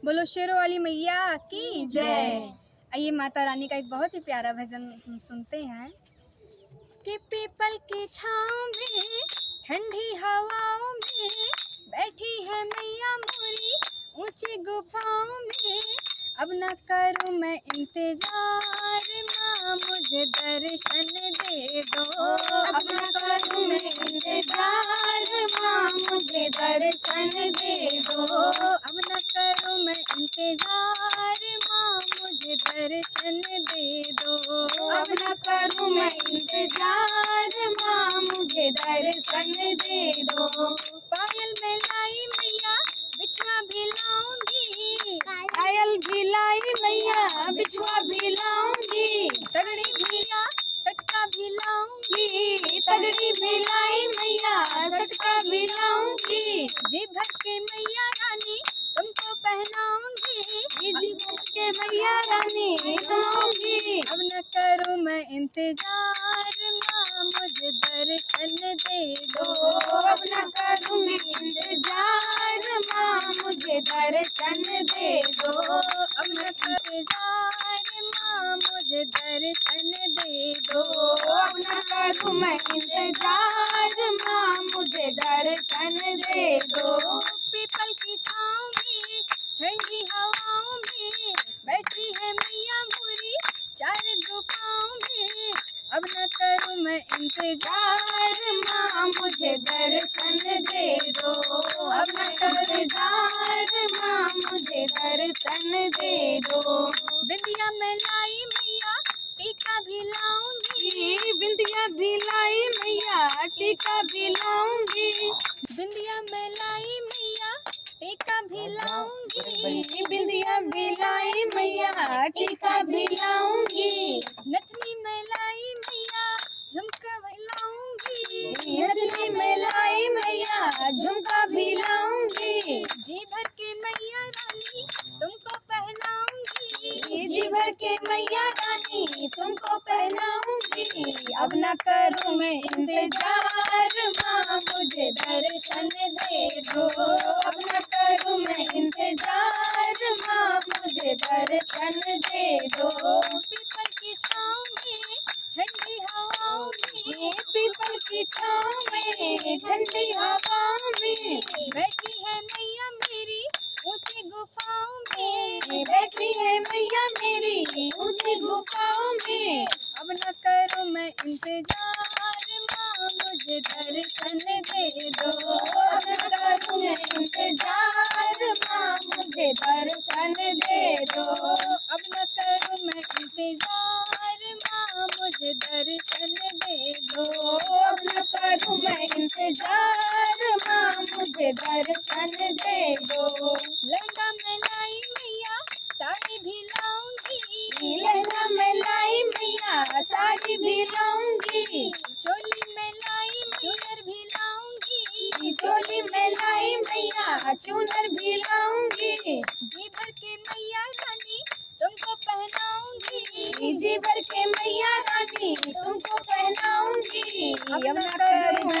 बोलो शेरों वाली मैया की जय। आइए माता रानी का एक बहुत ही प्यारा भजन हम सुनते हैं कि पीपल की छाँव में ठंडी हवाओं में बैठी है मैया मोरी ऊंची गुफाओं में। अब न करूं मैं इंतजार माँ मुझे दर्शन दे दो। अब न करूं मैं इंतजार माँ मुझे दर्शन दे दो। अब न करूं मैं इंतजार माँ मुझे दर्शन दे दो। अब न करूं मैं इंतजार माँ मुझे दर्शन दे दो। पायल में लाई मैया बिछुआ भी लाऊंगी। पायल भी लाई मैया बिछुआ भी लाऊंगी। तगड़ी भैया सटका भी लाऊंगी। तगड़ी भी लाई मैया सटका भी लाऊंगी। जी भर के मैया रानी तुमको पहनाऊंगी। जी भर के मैया रानी तुमगी। अब न करूं मैं इंतजार माँ मुझे दर्शन दे दो। अब न करूं मैं इंतजार माँ मुझे दर्शन दे दो। अब न इंतजार माँ मुझे दर्शन दे दो। अब न करूं मैं इंतजार माँ मुझे दर्शन दे दो। पीपल की छाँव में ठंडी हवाओं में बैठी है मैया मोरी चार गुफाओं में। अब न करूं मैं इंतजार माँ मुझे दर्शन दे दो। अब न इंतजार माँ मुझे दर्शन दे दो। बिंदिया में लाई मैया टीका भी लाऊंगी। बिंदिया भी लाई मैया टीका भी लाऊंगी। बिंदिया में लाई मैया टीका भी लाऊंगी। बिंदिया भी लाई मैया टीका भी लाऊंगी। नथनी में लाई मैया झुमका भी लाऊंगी। नथनी में लाई मैया झुमका भी लाऊंगी। जी भर के मैया रानी तुमको पहनाऊंगी। जी भर के मैया रानी तुमको पहनाऊंगी। अब न करूं मैं इंतजार माँ मुझे दर्शन दे दो। अब न करूं मैं इंतजार माँ मुझे दर्शन दे दो। पीपल की छाँव में ठंडी हवाओं में पीपल की छाँव में ठंडी हवाओं में बैठी है मैया मेरी ऊंची गुफाओं में। बैठी है मैया मेरी ऊंची गुफाओं में। अब न करूं मैं इंतजार माँ मुझे दर्शन दे दो। अब न करूं मैं इंतजार माँ मुझे दर्शन दे दो। अब न करूं मैं इंतजार माँ मुझे दर्शन दे दो। अब न करूं मैं इंतजार माँ मुझे दर्शन दे दो। लहंगा में लाई मैया साड़ी भी लाऊंगी। लहंगा में लाई मैया साड़ी भी लाऊंगी। चोली में लाई चूनर भी लाऊंगी। चोली में लाई मैया चूनर भी लाऊंगी। जी भर के मैया रानी तुमको पहनाऊंगी। जी भर के मैया रानी तुमको पहनाऊंगी। अब न करूं